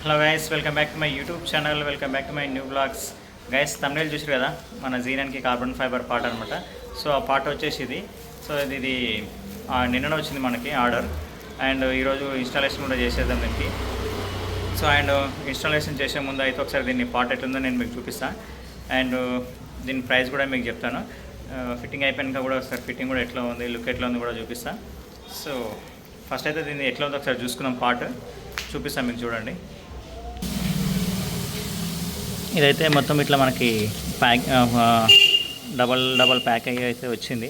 Hello guys, welcome back to my YouTube channel. Welcome back to my new blogs. Guys, తమిళ చూసారు కదా, మన జీనానికి కార్బన్ ఫైబర్ పార్ట్ అనమాట. సో ఆ పార్ట్ వచ్చేసి ఇది. సో ఇది నిన్ననే వచ్చింది మనకి ఆర్డర్. అండ్ ఈరోజు ఇన్స్టాలేషన్ కూడా చేసేద్దాం దీనికి. సో అండ్ ఇన్స్టాలేషన్ చేసే ముందు అయితే ఒకసారి దీన్ని పార్ట్ ఎట్లుందో నేను మీకు చూపిస్తాను. అండ్ దీని ప్రైస్ కూడా మీకు చెప్తాను. ఫిట్టింగ్ అయిపోయాక కూడా ఒకసారి ఫిట్టింగ్ కూడా ఎట్లా ఉంది, లుక్ ఎట్లా ఉంది కూడా చూపిస్తాను. సో ఫస్ట్ అయితే దీన్ని ఎట్లా ఉందో ఒకసారి చూసుకుందాం. పార్ట్ చూపిస్తాను మీకు, చూడండి. ఇదైతే మొత్తం ఇట్లా మనకి ప్యాక్ డబల్ ప్యాక్ అయ్యి అయితే వచ్చింది.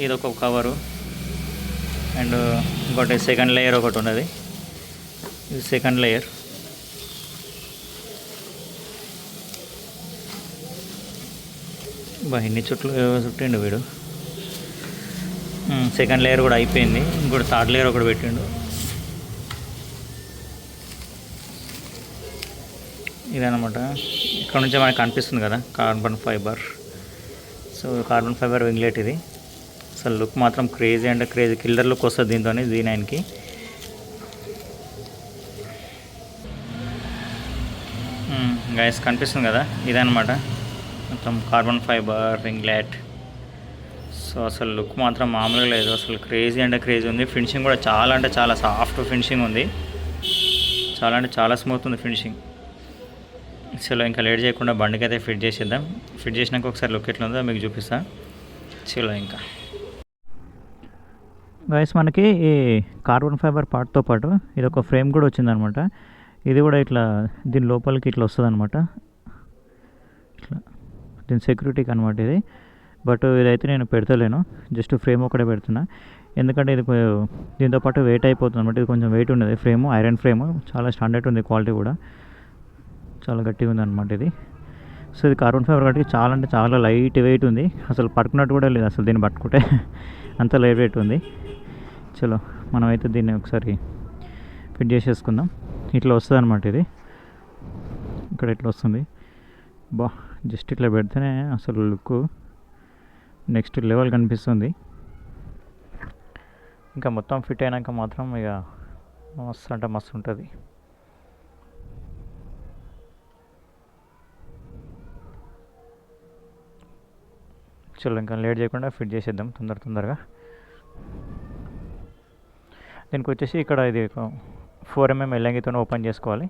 ఇది ఒక కవరు అండ్ ఇంకోటి సెకండ్ లేయర్ ఒకటి ఉన్నది. ఇది సెకండ్ లేయర్. ఇన్ని చుట్టిండు వీడు. సెకండ్ లేయర్ కూడా అయిపోయింది. ఇంకోటి థర్డ్ లేయర్ ఒకటి పెట్టిండు. ఇదనమాట. ఇక్కడ నుంచి మనకు కనిపిస్తుంది కదా carbon fibre. So carbon fibre winglet ఇది. అసలు లుక్ మాత్రం క్రేజీ అంటే క్రేజీ, కిల్లర్ లుక్ వస్తుంది దీంతో Z9కి. గైస్ కనిపిస్తుంది కదా, ఇదనమాట మొత్తం కార్బన్ ఫైబర్ వింగ్లెట్. సో అసలు లుక్ మాత్రం మామూలుగా లేదు, అసలు క్రేజీ అంటే క్రేజీ ఉంది. ఫినిషింగ్ కూడా చాలా అంటే చాలా సాఫ్ట్ ఫినిషింగ్ ఉంది. చాలా అంటే చాలా స్మూత్ ఉంది ఫినిషింగ్. చలో ఇంకా లేట్ చేయకుండా బండికి అయితే ఫిట్ చేసేద్దాం. ఫిట్ చేసినాక ఒకసారి లుక్ ఎట్లా ఉందో మీకు చూపిస్తాను. చలో ఇంకా గైస్, మనకి ఈ కార్బన్ ఫైబర్ పార్ట్తో పాటు ఇది ఒక ఫ్రేమ్ కూడా వచ్చిందనమాట. ఇది కూడా ఇట్లా దీని లోపలికి ఇట్లా వస్తుంది అనమాట. ఇట్లా దీని సెక్యూరిటీకి అనమాట ఇది. బట్ ఇదైతే నేను పెడతలేను, జస్ట్ ఫ్రేమ్ ఒకటే పెడుతున్నా. ఎందుకంటే ఇది దీంతో పాటు వెయిట్ అయిపోతుంది అనమాట. ఇది కొంచెం వెయిట్ ఉన్నది ఫ్రేము, ఐరన్ ఫ్రేము. చాలా స్టాండర్డ్ ఉంది, క్వాలిటీ కూడా చాలా గట్టిగా ఉంది అనమాట ఇది. సో ఇది కార్బన్ ఫైబర్ కాబట్టి చాలా అంటే చాలా లైట్ వెయిట్ ఉంది. అసలు పట్టుకున్నట్టు కూడా లేదు అసలు దీన్ని పట్టుకుంటే, అంత లైట్ వెయిట్ ఉంది. చలో మనమైతే దీన్ని ఒకసారి ఫిట్ చేసేసుకుందాం. ఇట్లా వస్తుంది అనమాట ఇది. ఇక్కడ ఇట్లా వస్తుంది. జస్ట్ ఇట్లా పెడితేనే అసలు లుక్ నెక్స్ట్ లెవెల్ కనిపిస్తుంది. ఇంకా మొత్తం ఫిట్ అయినాక మాత్రం ఇక మస్తు అంటే మస్తు ఉంటుంది. చలో ఇంకా లేట్ చేయకుండా ఫిట్ చేసేద్దాం తొందరగా. దీనికి వచ్చేసి ఇక్కడ ఇది 4mm ఎల్లంగితో ఓపెన్ చేసుకోవాలి.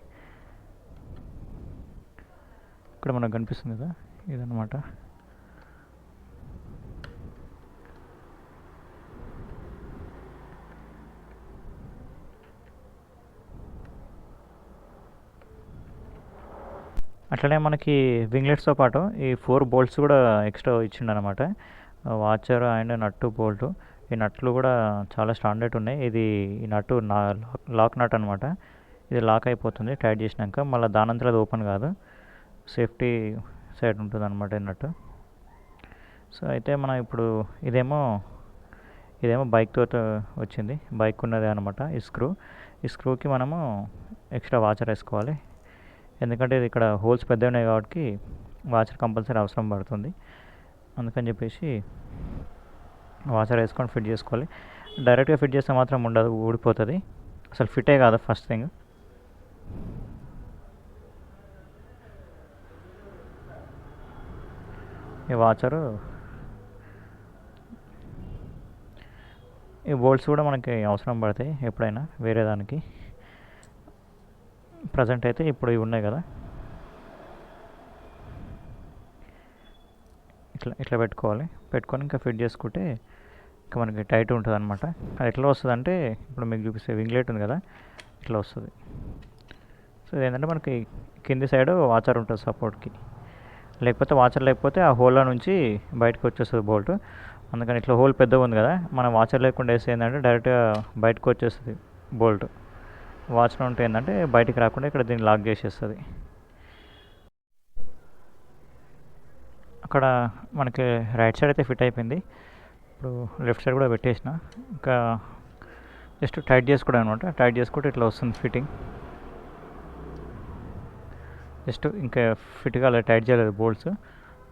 ఇక్కడ మనకు కనిపిస్తుంది కదా, ఇదన్నమాట. అట్లనే మనకి వింగ్లెట్స్తో పాటు ఈ 4 బోల్ట్స్ కూడా ఎక్స్ట్రా ఇచ్చిండనమాట. Washer and nut bolt. ఈ నట్లు కూడా చాలా స్టాండర్డ్ ఉన్నాయి. ఇది ఈ నట్టు లాక్ నట్ అనమాట. ఇది లాక్ అయిపోతుంది టైట్ చేసినాక, మళ్ళీ దానంతరం అది ఓపెన్ కాదు, సేఫ్టీ సైడ్ ఉంటుంది అనమాట ఈ నట్టు. సో అయితే మనం ఇప్పుడు ఇదేమో బైక్తో వచ్చింది, బైక్ ఉన్నది అనమాట. ఈ స్క్రూకి మనము ఎక్స్ట్రా వాచర్ వేసుకోవాలి. ఎందుకంటే ఇది ఇక్కడ హోల్స్ పెద్దవి ఉన్నాయి కాబట్టి వాచర్ కంపల్సరీ అవసరం పడుతుంది. అందుకని చెప్పేసి వాచర్ వేసుకొని ఫిట్ చేసుకోవాలి. డైరెక్ట్గా ఫిట్ చేస్తే మాత్రం ఉండదు, ఊడిపోతుంది. అసలు ఫిటే కాదు ఫస్ట్ థింగ్. ఈ వాచరు, ఈ బోల్ట్స్ కూడా మనకి అవసరం పడతాయి ఎప్పుడైనా వేరే దానికి. ప్రజెంట్ అయితే ఇప్పుడు ఇవి ఉన్నాయి కదా, ఇట్లా పెట్టుకొని ఇంకా ఫిట్ చేసుకుంటే ఇంకా మనకి టైట్ ఉంటుంది అనమాట. అది ఎట్లా వస్తుంది అంటే ఇప్పుడు మీకు చూపిస్తే వింగ్లెట్ ఉంది కదా, ఇట్లా వస్తుంది. సో ఇదేంటంటే మనకి కింది సైడ్ వాచర్ ఉంటుంది సపోర్ట్కి. లేకపోతే వాచర్ లేకపోతే ఆ హోల్లో నుంచి బయటకు వచ్చేస్తుంది బోల్ట్. అందుకని ఇట్లా హోల్ పెద్దగా ఉంది కదా, మనం వాచర్ లేకుండా వేస్తే ఏంటంటే డైరెక్ట్గా బయటకు వచ్చేస్తుంది బోల్ట్. వాచ్లో ఉంటే ఏంటంటే బయటికి రాకుండా ఇక్కడ దీన్ని లాక్ చేసేస్తుంది. అక్కడ మనకి రైట్ సైడ్ అయితే ఫిట్ అయిపోయింది. ఇప్పుడు లెఫ్ట్ సైడ్ కూడా పెట్టేసిన. ఇంకా జస్ట్ టైట్ చేసుకోవడం అనమాట. టైట్ చేసుకుంటే ఇట్లా వస్తుంది ఫిట్టింగ్. జస్ట్ ఇంకా ఫిట్గా అలా టైట్ చేయలేదు బోల్ట్స్,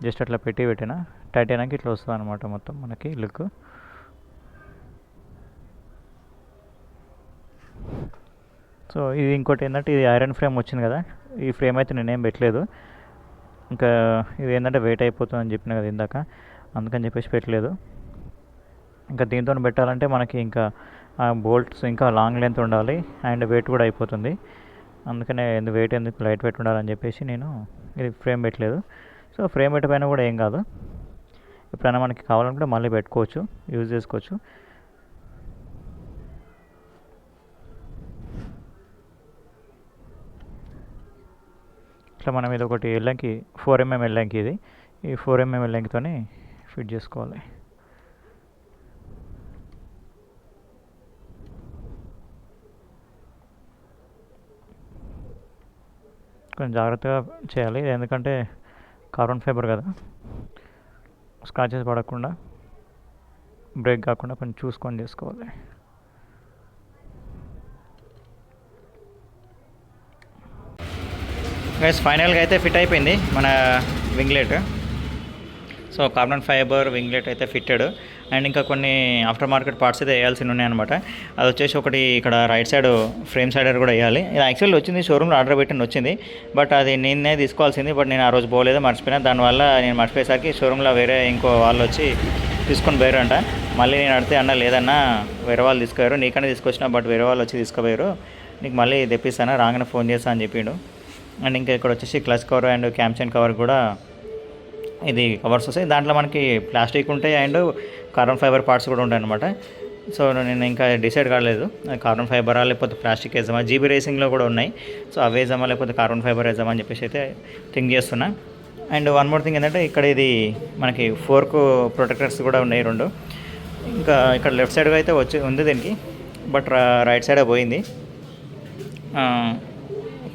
జస్ట్ అట్లా పెట్టిన టైట్ అయినాక ఇట్లా వస్తుంది అనమాట మొత్తం మనకి లుక్. సో ఇది ఇంకోటి ఏంటంటే ఇది ఐరన్ ఫ్రేమ్ వచ్చింది కదా, ఈ ఫ్రేమ్ అయితే నేనేం పెట్టలేదు. ఇంకా ఇది ఏంటంటే వెయిట్ అయిపోతుంది అని చెప్పిన కదా ఇందాక, అందుకని చెప్పేసి పెట్టలేదు. ఇంకా దీంతో పెట్టాలంటే మనకి ఇంకా బోల్ట్స్ ఇంకా లాంగ్ లెంత్ ఉండాలి అండ్ వెయిట్ కూడా అయిపోతుంది. అందుకనే వెయిట్ ఎందుకు లైట్ వెయిట్ ఉండాలని చెప్పేసి నేను ఇది ఫ్రేమ్ పెట్టలేదు. సో ఫ్రేమ్ పెట్టకపోయినా కూడా ఏం కాదు, ఎప్పుడైనా మనకి కావాలనుకుంటే మళ్ళీ పెట్టుకోవచ్చు, యూజ్ చేసుకోవచ్చు. ఇట్లా మనం ఇది ఒకటి ఎల్లంకి 4mm ఎల్లంకి, ఇది ఈ 4mm ఎల్లంకితో ఫిట్ చేసుకోవాలి. కొంచెం జాగ్రత్తగా చేయాలి, ఎందుకంటే కార్బన్ ఫైబర్ కదా, స్క్రాచెస్ పడకుండా బ్రేక్ కాకుండా కొంచెం చూసుకొని చేసుకోవాలి. గైస్ ఫైనల్గా అయితే ఫిట్ అయిపోయింది మన వింగ్లెట్. సో కార్బన్ ఫైబర్ వింగ్లెట్ అయితే ఫిట్టెడ్. అండ్ ఇంకా కొన్ని ఆఫ్టర్ మార్కెట్ పార్ట్స్ అయితే వేయాల్సి ఉన్నాయన్నమాట. అది వచ్చేసి ఒకటి ఇక్కడ రైట్ సైడ్ ఫ్రేమ్ సైడర్ కూడా వేయాలి. ఇది యాక్చువల్లీ వచ్చింది షోరూమ్లో ఆర్డర్ పెట్టిన వచ్చింది, బట్ అది నేనే తీసుకోవాల్సింది. బట్ నేను ఆ రోజు పోలేదు, మర్చిపోయినా. దానివల్ల నేను మర్చిపోయేసరికి షోరూంలో వేరే ఇంకో వాళ్ళు వచ్చి తీసుకొని పోయారంట. మళ్ళీ నేను అడితే అన్న లేదన్నా వేరే వాళ్ళు తీసుకుపోయారు, నీకనే తీసుకొచ్చినా బట్ వేరే వాళ్ళు వచ్చి తీసుకుపోయారు, నీకు మళ్ళీ తెప్పిస్తాను రాగానే ఫోన్ చేస్తా అని చెప్పిండు. అండ్ ఇంకా ఇక్కడ వచ్చేసి క్లచ్ కవర్ అండ్ క్యామ్చైన్ కవర్ కూడా ఇది కవర్స్ వస్తాయి. దాంట్లో మనకి ప్లాస్టిక్ ఉంటాయి అండ్ కార్బన్ ఫైబర్ పార్ట్స్ కూడా ఉంటాయి అన్నమాట. సో నేను ఇంకా డిసైడ్ కాలేదు కార్బన్ ఫైబరా లేకపోతే ప్లాస్టిక్ వేద్దామా. జీబీ రేసింగ్లో కూడా ఉన్నాయి, సో అవి వేద్దామా లేకపోతే కార్బన్ ఫైబర్ వేద్దామా అని చెప్పేసి అయితే థింక్ చేస్తున్నా. అండ్ వన్ మోర్ థింగ్ ఏంటంటే ఇక్కడ ఇది మనకి ఫోర్క్ ప్రొటెక్టర్స్ కూడా ఉన్నాయి 2. ఇంకా ఇక్కడ లెఫ్ట్ సైడ్గా అయితే ఉంది దీనికి, బట్ రైట్ సైడే పోయింది.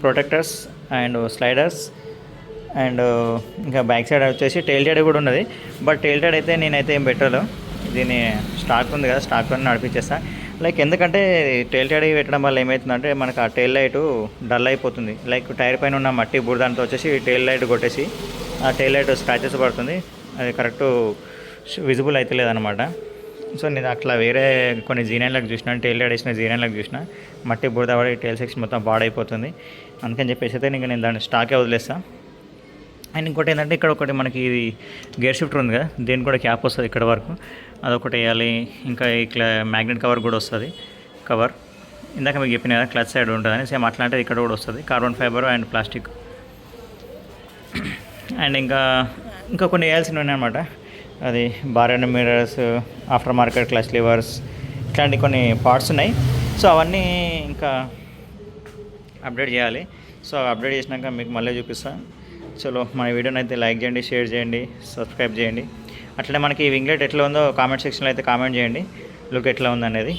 ప్రొటెక్టర్స్ అండ్ స్లైడర్స్ అండ్ ఇంకా బ్యాక్ సైడ్ వచ్చేసి టైల్ టైడ్ కూడా ఉన్నది, బట్ టైల్ టైడ్ అయితే నేనైతే ఏం పెట్టాలో, దీని స్టాక్ ఉంది కదా, స్టాక్తో నడిపించేస్తాను. లైక్ ఎందుకంటే టైల్ టైడ్ పెట్టడం వల్ల ఏమవుతుందంటే మనకు ఆ టైల్ లైట్ డల్ అయిపోతుంది. లైక్ టైర్ పైన ఉన్న మట్టి బురదంతా వచ్చేసి టైల్ లైట్ కొట్టేసి ఆ టైల్ లైట్ స్క్రాచెస్ పడుతుంది, అది కరెక్ట్ విజిబుల్ అయితే లేదనమాట. సో నేను అట్లా వేరే కొన్ని జీనైన్లకు చూసిన, టైల్ లైట్ వేసిన జీనైన్లకు చూసిన, మట్టి బురద పడి టైల్ సెక్షన్ మొత్తం పాడైపోతుంది. అందుకని చెప్పేసి అయితే ఇంకా నేను దాన్ని స్టాకే వదిలేస్తాను. అండ్ ఇంకోటి ఏంటంటే ఇక్కడ ఒకటి మనకి ఇది గేర్ షిఫ్టర్ ఉంది కదా, దీనికి కూడా క్యాప్ వస్తుంది ఇక్కడ వరకు, అదొకటి వేయాలి. ఇంకా ఇట్లా మ్యాగ్నెట్ కవర్ కూడా వస్తుంది, కవర్ ఇందాక మీకు చెప్పిన కదా క్లచ్ సైడ్ ఉంటుందని, సేమ్ అట్లాంటిది ఇక్కడ కూడా వస్తుంది, carbon fibre and plastic. And ఇంకా కొన్ని వేయాల్సినవి ఉన్నాయన్నమాట. అది bar and mirrors, after market clutch levers, ఇట్లాంటి కొన్ని పార్ట్స్ ఉన్నాయి. సో అవన్నీ ఇంకా అప్డేట్ చేయాలి. సో అప్డేట్ చేసినాక మీకు మళ్ళీ చూపిస్తాను. చలో మన వీడియోని అయితే లైక్ చేయండి, షేర్ చేయండి, సబ్స్క్రైబ్ చేయండి. అట్లనే మనకి వింగ్లెట్ ఎట్లా ఉందో కామెంట్ సెక్షన్లో అయితే కామెంట్ చేయండి, లుక్ ఎట్లా ఉందనేది.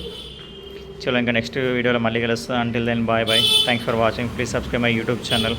చలో ఇంకా నెక్స్ట్ వీడియోలో మళ్ళీ కలుస్తాను. Until then bye bye, thanks for watching, please subscribe my YouTube channel.